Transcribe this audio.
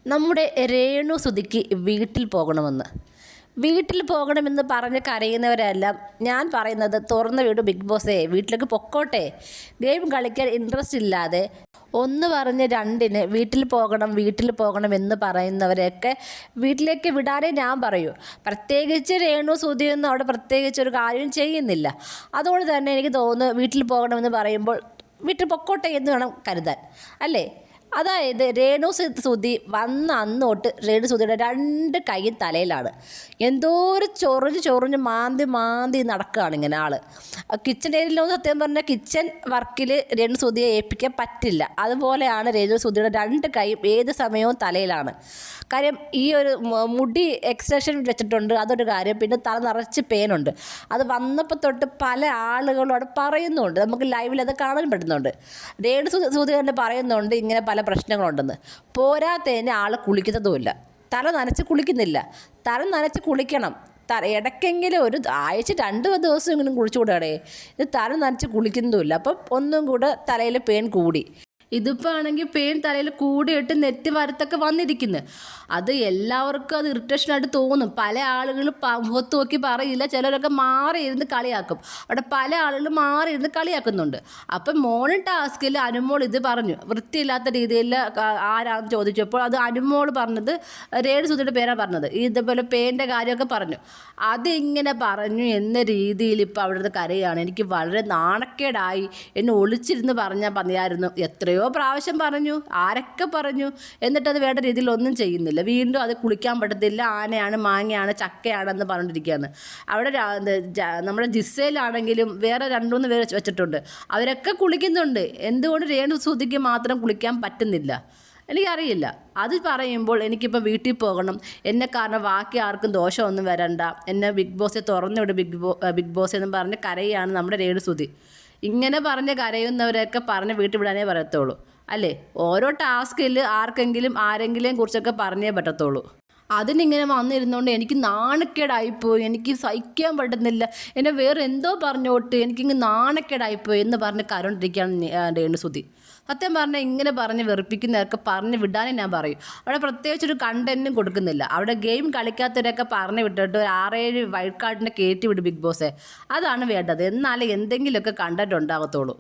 നമ്മുടെ രേണു സുധിക്ക് വീട്ടിൽ പോകണമെന്ന് പറഞ്ഞ് കരയുന്നവരെല്ലാം ഞാൻ പറയുന്നത് തുറന്ന വീട് ബിഗ് ബോസേ, വീട്ടിലേക്ക് പൊക്കോട്ടെ. ഗെയിം കളിക്കാൻ ഇൻട്രസ്റ്റ് ഇല്ലാതെ ഒന്ന് പറഞ്ഞ് രണ്ടിന് വീട്ടിൽ പോകണം എന്ന് പറയുന്നവരെയൊക്കെ വീട്ടിലേക്ക് വിടാനേ ഞാൻ പറയൂ. പ്രത്യേകിച്ച് രേണു സുധിയൊന്നും അവിടെ പ്രത്യേകിച്ച് ഒരു കാര്യം ചെയ്യുന്നില്ല. അതുകൊണ്ട് തന്നെ എനിക്ക് തോന്നുന്നു വീട്ടിൽ പോകണമെന്ന് പറയുമ്പോൾ വീട്ടിൽ പൊക്കോട്ടെ എന്ന് വേണം കരുതാൻ, അല്ലേ? അതായത് രേണു സുധി വന്ന അന്ന് തൊട്ട് രേണു സുധിയുടെ രണ്ട് കൈ തലയിലാണ്. എന്തോ ഒരു ചൊറിഞ്ഞ് മാന്തി നടക്കുകയാണ് ഇങ്ങനെ ആൾ. കിച്ചൺ ഏരിയയിലൊന്നും സത്യം പറഞ്ഞാൽ കിച്ചൺ വർക്കിൽ രേണു സുധിയെ ഏൽപ്പിക്കാൻ പറ്റില്ല. അതുപോലെയാണ് രേണു സുധിയുടെ രണ്ട് കൈയും ഏത് സമയവും തലയിലാണ്. കാര്യം ഈ ഒരു മുടി എക്സ്റ്റൻഷൻ വെച്ചിട്ടുണ്ട്, അതൊരു കാര്യം. പിന്നെ തല നിറച്ച് പേനുണ്ട്. അത് വന്നപ്പോൾ തൊട്ട് പല ആളുകളും അവിടെ പറയുന്നുണ്ട്, നമുക്ക് ലൈവിൽ അത് കാണാൻ പറ്റുന്നുണ്ട്. രേണു സുധി തന്നെ പറയുന്നുണ്ട് ഇങ്ങനെ പല പ്രശ്നങ്ങളുണ്ടെന്ന്. പോരാത്തതിന് ആൾ കുളിക്കുന്നതുമില്ല, തല നനച്ച് കുളിക്കുന്നില്ല. തല നനച്ച് കുളിക്കണം, ഇടയ്ക്കെങ്കിലും ഒരു ആഴ്ച 2 ദിവസമെങ്കിലും കുളിച്ചുകൂടാടേ. ഇത് തല നനച്ച് കുളിക്കുന്നതുമില്ല. അപ്പം ഒന്നും കൂടെ തലയിൽ പേൻ കൂടി. ഇതിപ്പോൾ ആണെങ്കിൽ പേൻ തലയിൽ കൂടിയിട്ട് നെറ്റ് വരത്തൊക്കെ വന്നിരിക്കുന്നത്. അത് എല്ലാവർക്കും അത് ഇറിറ്റേഷനായിട്ട് തോന്നും. പല ആളുകളും മുഖത്ത് നോക്കി പറയില്ല, ചിലരൊക്കെ മാറിയിരുന്ന് കളിയാക്കും. അവിടെ പല ആളുകളും മാറിയിരുന്ന് കളിയാക്കുന്നുണ്ട്. അപ്പം മോർണിംഗ് ടാസ്കിൽ അനുമോൾ ഇത് പറഞ്ഞു, വൃത്തിയില്ലാത്ത രീതിയിൽ ആരാന്ന് ചോദിച്ചപ്പോൾ അത് അനുമോൾ പറഞ്ഞത് രേണു സുധിയുടെ പേരാണ് പറഞ്ഞത്. ഇതുപോലെ പേൻ്റെ കാര്യമൊക്കെ പറഞ്ഞു. അതിങ്ങനെ പറഞ്ഞു എന്ന രീതിയിൽ ഇപ്പോൾ അവിടുത്തെ കരയാണ്. എനിക്ക് വളരെ നാണക്കേടായി. എന്നെ ഒളിച്ചിരുന്ന് പറഞ്ഞാൽ പറഞ്ഞായിരുന്നു. എത്രയോ പ്രാവശ്യം പറഞ്ഞു, ആരൊക്കെ പറഞ്ഞു, എന്നിട്ടത് വേണ്ട രീതിയിൽ ഒന്നും ചെയ്യുന്നില്ല. വീണ്ടും അത് കുളിക്കാൻ പറ്റത്തില്ല, ആനയാണ് മാങ്ങയാണ് ചക്കയാണെന്ന് പറഞ്ഞിരിക്കുകയാണ്. അവിടെ നമ്മുടെ ജിസയിലാണെങ്കിലും വേറെ 2-3 പേര് വെച്ചിട്ടുണ്ട്, അവരൊക്കെ കുളിക്കുന്നുണ്ട്. എന്തുകൊണ്ട് രേണു സുധിക്ക് മാത്രം കുളിക്കാൻ പറ്റുന്നില്ല എനിക്കറിയില്ല. അത് പറയുമ്പോൾ എനിക്കിപ്പോൾ വീട്ടിൽ പോകണം, എന്നെ കാരണം ബാക്കി ആർക്കും ദോഷമൊന്നും വരണ്ട, എന്നെ ബിഗ് ബോസെ തുറന്നുവിട് ബിഗ് ബോസ് എന്ന് പറഞ്ഞ് കരയാണ് നമ്മുടെ രേണു സുധി. ഇങ്ങനെ പറഞ്ഞ് കരയുന്നവരൊക്കെ പറഞ്ഞ് വീട്ടിൽ വിടാനേ പറയത്തുള്ളൂ, അല്ലേ? ഓരോ ടാസ്കിൽ ആരെങ്കിലും കുറിച്ചൊക്കെ പറഞ്ഞേ പറ്റത്തുള്ളൂ. അതിനിങ്ങനെ വന്നിരുന്നുകൊണ്ട് എനിക്ക് നാണക്കേടായിപ്പോയി, എനിക്ക് സഹിക്കാൻ പറ്റുന്നില്ല, എന്നെ വേറെ എന്തോ പറഞ്ഞോട്ട് എനിക്കിങ്ങ് നാണക്കേടായിപ്പോയി എന്ന് പറഞ്ഞ് കരണ്ടിരിക്കുകയാണ് രേണു സുധി. സത്യം പറഞ്ഞാൽ ഇങ്ങനെ പറഞ്ഞ് വെറുപ്പിക്കുന്നവരൊക്കെ പറഞ്ഞ് വിടാനേ ഞാൻ പറയും. അവിടെ പ്രത്യേകിച്ചൊരു കണ്ടന്റും കൊടുക്കുന്നില്ല. അവിടെ ഗെയിം കളിക്കാത്തവരൊക്കെ പറഞ്ഞ് വിട്ടിട്ട് ഒരു 6-7 വൈൽഡ് കാർഡിനെ കയറ്റി വിടും ബിഗ് ബോസെ. അതാണ് വേണ്ടത്. എന്നാലേ എന്തെങ്കിലുമൊക്കെ കണ്ടന്റ് ഉണ്ടാകത്തുള്ളൂ.